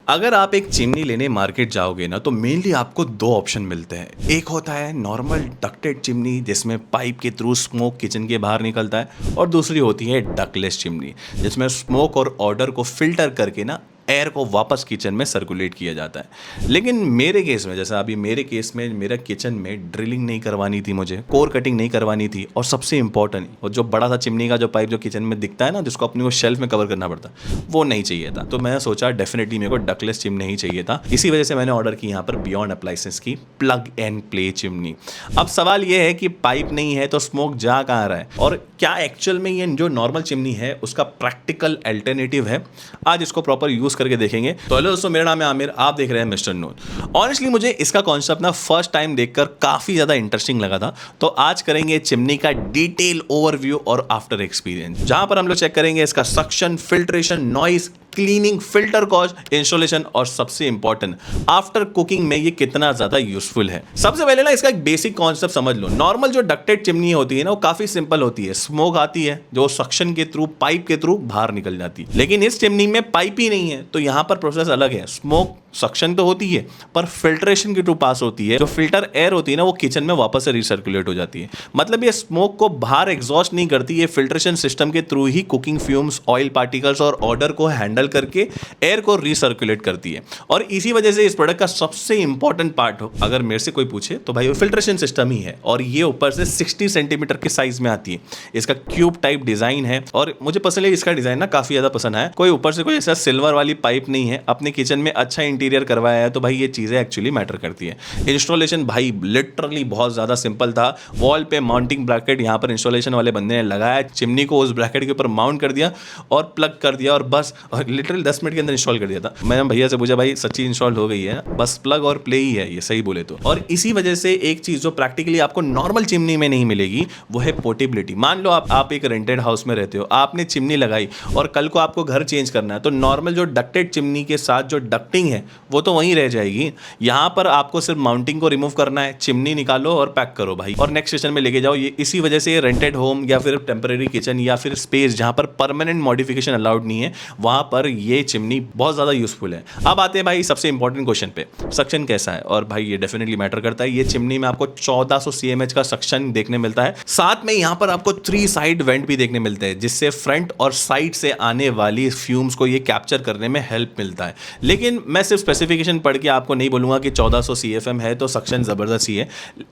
अगर आप एक चिमनी लेने मार्केट जाओगे ना तो मेनली आपको दो ऑप्शन मिलते हैं। एक होता है नॉर्मल डक्टेड चिमनी जिसमें पाइप के थ्रू स्मोक किचन के बाहर निकलता है, और दूसरी होती है डकलेस चिमनी जिसमें स्मोक और ऑडर को फिल्टर करके ना एयर को वापस किचन में सर्कुलेट किया जाता है। लेकिन मेरे केस में, जैसा अभी मेरे केस में, मेरा किचन में ड्रिलिंग नहीं करवानी थी, मुझे कोर कटिंग नहीं करवानी थी, और सबसे इंपॉर्टेंट और जो बड़ा सा चिमनी का जो पाइप जो किचन में दिखता है ना, जिसको अपनी वो शेल्फ में कवर करना पड़ता है, वो नहीं चाहिए था। तो मैंने सोचा डेफिनेटली मेरे को डकलेस चिमनी ही चाहिए था। इसी वजह से मैंने ऑर्डर की यहाँ पर बियॉन्ड अप्लायंसेस की प्लग एंड प्ले चिमनी। अब सवाल ये है कि पाइप नहीं है तो स्मोक जा कहाँ रहा है, और क्या एक्चुअल में ये जो नॉर्मल चिमनी है उसका प्रैक्टिकल अल्टरनेटिव है, आज इसको प्रॉपर यूज करके देखेंगे। तो हेलो दोस्तों, मेरा नाम है आमिर, आप देख रहे हैं मिस्टर नून। ऑनेस्टली मुझे इसका कॉन्सेप्ट ना फर्स्ट टाइम देखकर काफी ज्यादा इंटरेस्टिंग लगा था। तो आज करेंगे चिमनी का डिटेल ओवरव्यू और आफ्टर एक्सपीरियंस, जहां पर हम लोग चेक करेंगे इसका suction, filtration, noise, cleaning, filter cost, installation, और सबसे इंपॉर्टेंट आफ्टर कुकिंग में ये कितना ज्यादा यूजफुल है। सबसे पहले ना इसका एक बेसिक कॉन्सेप्ट समझ लो। नॉर्मल जो डक्टेड चिमनी होती है ना, वो काफी सिंपल होती है। स्मोक आती है जो सक्शन के थ्रू, पाइप के थ्रू बाहर निकल जाती है। लेकिन इस चिमनी में पाइप ही नहीं है, तो यहां पर प्रोसेस अलग है। स्मोक सक्शन तो होती है पर फिल्ट्रेशन के थ्रू पास होती है। जो फिल्टर एयर होती है ना, वो किचन में वापस से रिसर्कुलेट हो जाती है। मतलब ये स्मोक को बाहर एग्जॉस्ट नहीं करती, ये फिल्ट्रेशन सिस्टम के थ्रू ही कुकिंग फ्यूम्स, ऑयल पार्टिकल्स और ऑडर को हैंडल करके एयर को रिसर्कुलेट करती है। और इसी वजह से इस प्रोडक्ट का सबसे इंपॉर्टेंट पार्ट हो, अगर मेरे से कोई पूछे, तो भाई वो फिल्ट्रेशन सिस्टम ही है। और ये ऊपर से 60 सेंटीमीटर के साइज में आती है। इसका क्यूब टाइप डिजाइन है, और मुझे पर्सनली इसका डिजाइन ना काफी ज्यादा पसंद है। कोई ऊपर से कोई ऐसा सिल्वर वाली पाइप नहीं है। अपने किचन में अच्छा इंटीरियर करवाया है, तो भाई ये चीजें एक्चुअली मैटर करती है। इंस्टॉलेशन भाई लिटरली बहुत ज्यादा सिंपल था। वॉल पे माउंटिंग ब्रैकेट यहाँ पर इंस्टॉलेशन वाले बंदे ने लगाया, चिमनी को उस ब्रैकेट के ऊपर माउंट कर दिया और प्लग कर दिया, और बस लिटरली 10 मिनट के अंदर इंस्टॉल कर दिया था। मैंने भैया से पूछा, भाई सच्ची इंस्टॉल हो गई है? बस प्लग और प्ले ही है, ये सही बोले तो। और इसी वजह से एक चीज जो प्रैक्टिकली आपको नॉर्मल चिमनी में नहीं मिलेगी, वो है पोर्टेबिलिटी। मान लो आप एक रेंटेड हाउस में रहते हो, आपने चिमनी लगाई और कल को आपको घर चेंज करना है, तो नॉर्मल जो डक्टेड चिमनी के साथ जो डक्टिंग है वो तो वहीं रह जाएगी। यहां पर आपको सिर्फ माउंटिंग को रिमूव करना है, चिमनी निकालो और पैक करो भाई, और नेक्स्ट स्टेशन में लेके जाओ। ये इसी वजह से रेंटेड होम या फिर टेम्परेरी किचन या फिर स्पेस जहां पर परमानेंट मॉडिफिकेशन अलाउड नहीं है, वहां पर ये चिमनी बहुत ज्यादा यूजफुल है। अब आते हैं भाई सबसे इंपॉर्टेंट क्वेश्चन पे, सक्शन कैसा है? और भाई ये डेफिनेटली मैटर करता है। ये चिमनी में आपको 1400 cmh का सक्शन देखने मिलता है। साथ में यहां पर आपको 3 साइड वेंट भी देखने मिलते हैं, जिससे फ्रंट और साइड से आने वाली फ्यूम्स को ये कैप्चर करने में हेल्प मिलता है। लेकिन मैं सिर्फ स्पेसिफिकेशन पढ़ के आपको नहीं बोलूंगा कि 1400 CFM है तो सक्शन जबरदस्त ही है।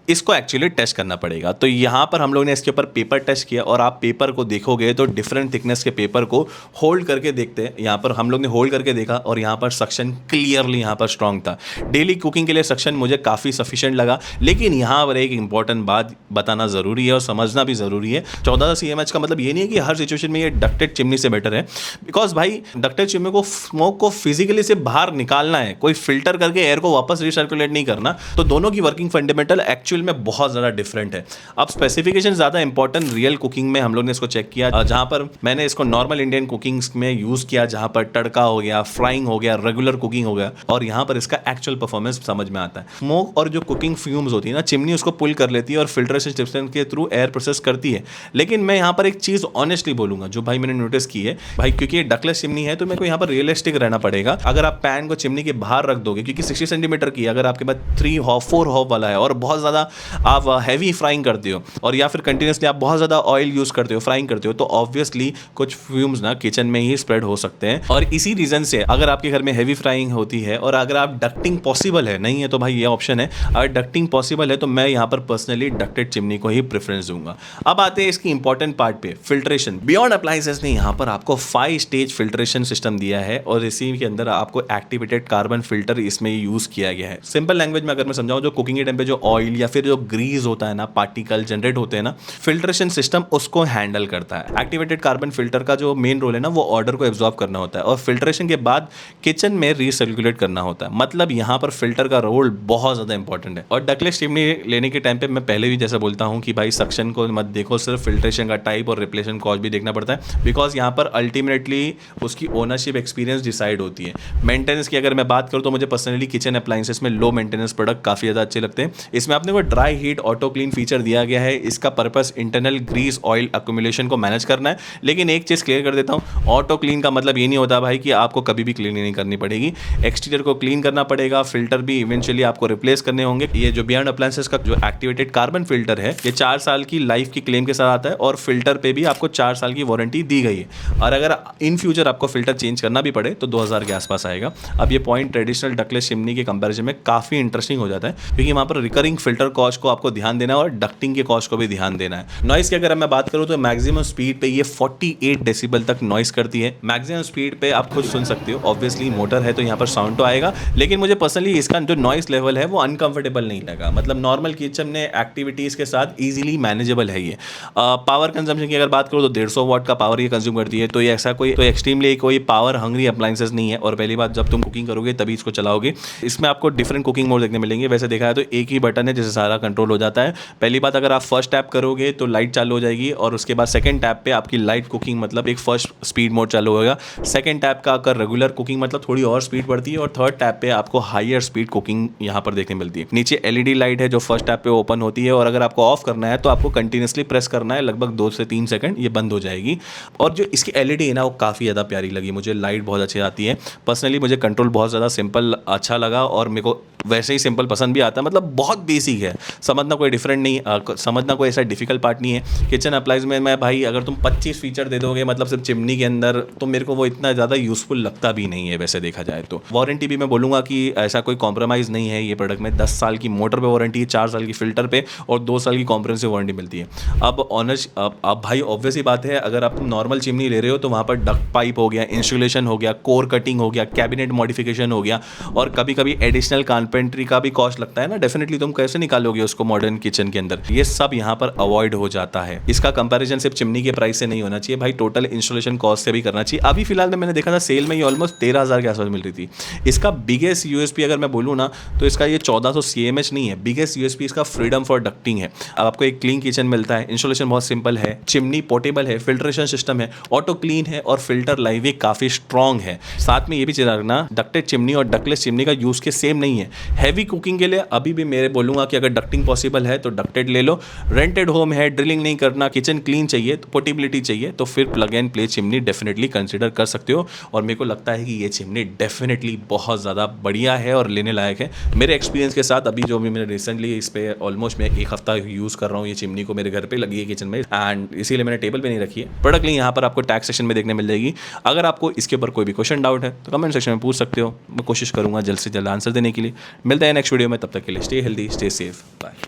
इसको एक्चुअली टेस्ट करना पड़ेगा। तो यहां पर हम लोग ने इसके ऊपर पेपर टेस्ट किया, और आप पेपर को देखोगे तो डिफरेंट थिकनेस के पेपर को होल्ड करके देखते हैं। यहां पर हम लोग ने होल्ड करके देखा, और यहां पर सक्शन क्लियरली यहां पर स्ट्रांग था। डेली कुकिंग के लिए सक्शन मुझे काफी सफिशिएंट लगा। लेकिन यहां पर एक इंपॉर्टेंट बात बताना जरूरी है और समझना भी जरूरी है। 1400 CMH का मतलब ये नहीं है कि हर सिचुएशन में ये डक्टेड चिमनी से बेटर है, बिकॉज भाई डक्टेड चिमनी को स्मोक को फिजिकली से बाहर निकालना है, कोई फिल्टर करके एयर को वापस रिसर्कुलेट नहीं करना। तो दोनों की वर्किंग फंडामेंटल एक्चुअल में बहुत ज्यादा डिफरेंट है। अब स्पेसिफिकेशन ज्यादा इंपॉर्टेंट रियल कुकिंग में हम लोग ने इसको चेक किया, जहां पर मैंने इसको नॉर्मल इंडियन कुकिंग में यूज किया, जहां पर तड़का हो गया, फ्राइंग हो गया, रेगुलर कुकिंग हो गया, और यहां पर इसका एक्चुअल परफॉर्मेंस समझ में आता है। स्मोक और जो कुकिंग फ्यूम्स होती है ना, चिमनी उसको पुल कर लेती है और फिल्ट्रेशन सिस्टम के थ्रू एयर प्रोसेस करती है। लेकिन मैं यहां पर एक चीज ऑनेस्टली बोलूंगा जो भाई मैंने नोटिस की है भाई, क्योंकि ये डकलेस चिमनी है तो मेरे को यहां पर रियलिस्टिक रहना पड़ेगा। अगर आप पैन को चिमनी के बाहर रख दोगे, क्योंकि 60 सेंटीमीटर की, अगर आपके पास 3 हॉप 4 हॉप वाला है और बहुत ज्यादा आप हैवी फ्राइंग करते हो, और या फिर कंटिन्यूसली आप बहुत ज्यादा ऑयल यूज करते हो, फ्राइंग करते हो, तो ऑब्वियसली कुछ फ्यूम्स ना किचन में ही स्प्रेड हो सकते हैं। और इसी रीजन से अगर आपके घर में हैवी फ्राइंग होती है और अगर आप डक्टिंग पॉसिबल है, नहीं है तो भाई ये ऑप्शन है। अगर डक्टिंग पॉसिबल है तो मैं यहाँ पर पर्सनली डक्टेड चिमनी को ही प्रेफरेंस दूंगा। अब आते हैं इसकी इंपॉर्टेंट पार्ट पे, फिल्ट्रेशन। बियॉन्ड अप्लायंसेस ने यहाँ पर आपको 5 स्टेज फिल्ट्रेशन सिस्टम दिया है, और इसी के अंदर आपको एक्टिवेटेड कार्बन फिल्टर इसमें यूज किया गया है। सिंपल लैंग्वेज में अगर मैं समझाऊं, जो कुकिंग के टाइम पे जो ऑयल या फिर जो ग्रीज होता है ना, पार्टिकल जनरेट होते हैं ना, फिल्ट्रेशन सिस्टम उसको हैंडल करता है। एक्टिवेटेड कार्बन फिल्टर का जो मेन रोल है ना, वो ऑर्डर को एब्जॉर्ब करना होता है, और फिल्ट्रेशन के बाद किचन में रिसर्कुलेट करना होता है। मतलब यहाँ पर फिल्टर का रोल बहुत ज्यादा इंपॉर्टेंट है। और डकलेस चिमनी लेने के टाइम पे मैं पहले भी जैसा बोलता हूँ कि भाई सक्शन को मत देखो, सिर्फ फिल्ट्रेशन का टाइप और रिप्लेसमेंट कॉस्ट भी देखना पड़ता है, बिकॉज यहाँ पर अल्टीमेटली उसकी ओनरशिप एक्सपीरियंस डिसाइड होती है। मेंटेनेंस की अगर मैं बात करूँ तो मुझे पर्सनली किचन अप्लायंसेस में लो मेंटेनेंस प्रोडक्ट काफी ज्यादा अच्छे लगते हैं। इसमें आपने को dry heat auto clean feature दिया गया है। इसका purpose internal grease oil accumulation को मैनेज करना है। लेकिन एक चीज क्लियर कर देता हूँ, ऑटो क्लीन का मतलब ये नहीं नहीं होता भाई कि आपको कभी भी क्लीनिंग नहीं करनी पड़ेगी। एक्सटीरियर को क्लीन करना पड़ेगा, फिल्टर भी इवेंचुअली आपको रिप्लेस करने होंगे। ये जो बियॉन्ड अप्लायंसेस का जो एक्टिवेटेड कार्बन फिल्टर है, ये 4 साल की लाइफ की क्लेम के साथ आता है और फिल्टर पे भी आपको 4 साल की वारंटी दी गई है। और अगर इन फ्यूचर आपको फिल्टर चेंज करना भी पड़े तो 2000 के आसपास आएगा। अब ये पॉइंट ट्रेडिशनल डक्टलेस चिमनी के कंपैरिजन में काफ़ी इंटरेस्टिंग हो जाता है, क्योंकि वहाँ पर रिकरिंग फिल्टर कॉस्ट को आपको ध्यान देना है और डक्टिंग के कॉस्ट को भी ध्यान देना है। नॉइस की अगर मैं बात करूँ तो मैक्सिमम स्पीड पे ये 48 डेसिबल तक नॉइस करती है। मैक्सिमम स्पीड पे आप खुद सुन सकते हो, ऑब्वियसली मोटर है तो यहाँ पर साउंड तो आएगा, लेकिन मुझे पर्सनली इसका जो नॉइस लेवल है वो अनकंफर्टेबल नहीं लगा। मतलब नॉर्मल किचन में एक्टिविटीज़ के साथ ईजिली मैनेजेबल है ये। पावर कंजम्पशन की अगर बात करूँ तो 150 वाट का पावर ये कंज्यूम करती है, तो ये ऐसा कोई तो एक्सट्रीमली कोई पावर हंग्री अप्लायंसेस नहीं है। और पहली बात, जब तुम कुकिंग करोगे तभी इसको चलाओगे। इसमें आपको डिफरेंट कुकिंग मोड देखने मिलेंगे। वैसे देखा है तो एक ही बटन है जिससे सारा कंट्रोल हो जाता है। पहली बात, अगर आप फर्स्ट टैप करोगे तो लाइट चालू हो जाएगी, और उसके बाद सेकंड टैप पे आपकी लाइट कुकिंग मतलब एक फर्स्ट स्पीड मोड चालू होगा। सेकंड टैप का अगर रेगुलर कुकिंग मतलब थोड़ी और स्पीड बढ़ती है, और थर्ड टैप पे आपको हायर स्पीड कुकिंग यहाँ पर देखने मिलती है। नीचे एलईडी लाइट है जो फर्स्ट टैप पे ओपन होती है, और अगर आपको ऑफ करना है तो आपको कंटिन्यूसली प्रेस करना है, लगभग 2 से 3 सेकंड ये बंद हो जाएगी। और जो इसकी एलईडी है ना वो काफ़ी ज़्यादा प्यारी लगी मुझे, लाइट बहुत अच्छी आती है। पर्सनली मुझे कंट्रोल बहुत ज़्यादा सिंपल अच्छा लगा, और मेरे को वैसे ही सिंपल पसंद भी आता है। मतलब बहुत बेसिक है, समझना कोई डिफरेंट नहीं, समझना कोई ऐसा डिफिकल्ट पार्ट नहीं है। किचन अप्लाइंस में मैं भाई अगर तुम 25 फीचर दे दोगे मतलब सिर्फ चिमनी के अंदर, तो मेरे को वो इतना ज़्यादा यूज़फुल लगता भी नहीं है वैसे देखा जाए तो। वारंटी भी मैं बोलूँगा कि ऐसा कोई कॉम्प्रोमाइज़ नहीं है ये प्रोडक्ट में। 10 साल की मोटर पे वारंटी है, 4 साल की फिल्टर पे, और 2 साल की कॉम्प्रिहेंसिव वारंटी मिलती है। अब भाई ऑब्वियस ही बात है, अगर आप नॉर्मल चिमनी ले रहे हो तो वहाँ पर डक्ट पाइप हो गया, इंस्टॉलेशन हो गया, कोर कटिंग हो गया, कैबिनेट मॉडिफिकेशन हो गया, और कभी कभी एडिशनल कारपेंट्री का भी कॉस्ट लगता है ना। डेफिनेटली तुम कैसे निकालोगे उसको मॉडर्न किचन के अंदर, ये सब यहाँ पर अवॉइड हो जाता है। इसका कंपैरिजन सिर्फ चिमनी के प्राइस से नहीं होना चाहिए भाई, टोटल इंस्टॉलेशन कॉस्ट से भी करना चाहिए। अभी फिलहाल में मैंने देखा था सेल में ये ऑलमोस्ट 13,000 के आसपास मिल रही थी। इसका बिगेस्ट यूएसपी अगर मैं बोलूँ ना तो इसका ये 1400 CMH नहीं है, बिगेस्ट यूएसपी इसका फ्रीडम फॉर डक्टिंग है। आपको एक क्लीन किचन मिलता है, इंस्टॉलेशन बहुत सिंपल है, चिमनी पोर्टेबल है, फिल्ट्रेशन सिस्टम है, ऑटो क्लीन है, और फिल्टर लाइव भी काफ़ी स्ट्रॉन्ग है। साथ में ये भी चीज़ रखना, डक्टेड चिमनी और डक्टलेस चिमनी का यूज़ के सेम नहीं है। हैवी कुकिंग के लिए अभी भी मेरे बोलूँगा कि अगर डक्टिंग पॉसिबल है तो डक्टेड ले लो। रेंटेड होम है, ड्रिलिंग नहीं करना, किचन क्लीन चाहिए, तो पोर्टेबिलिटी चाहिए, तो फिर plug and play chimney definitely consider कर सकते हो। और मेरे को लगता है कि ये चिमनी डेफिनेटली बहुत ज़्यादा बढ़िया है और लेने लायक है। मेरे एक्सपीरियंस के साथ अभी जो भी मैंने रिसेंटली इस पे ऑलमोस्ट मैं 1 हफ्ता यूज़ कर रहा हूँ ये चिमनी को, मेरे घर पे लगी है किचन में, एंड इसीलिए मैंने टेबल पे नहीं रखी है। प्रोडक्ट लिंक यहाँ पर आपको टैग सेक्शन में देखने मिल जाएगी। अगर आपको इसके ऊपर कोई भी क्वेश्चन डाउट है तो कमेंट सेक्शन में पूछ सकते हो, मैं कोशिश करूँगा जल्द से जल्द आंसर देने के लिए। मिलते हैं नेक्स्ट वीडियो में, तब तक के लिए stay healthy, stay safe, bye.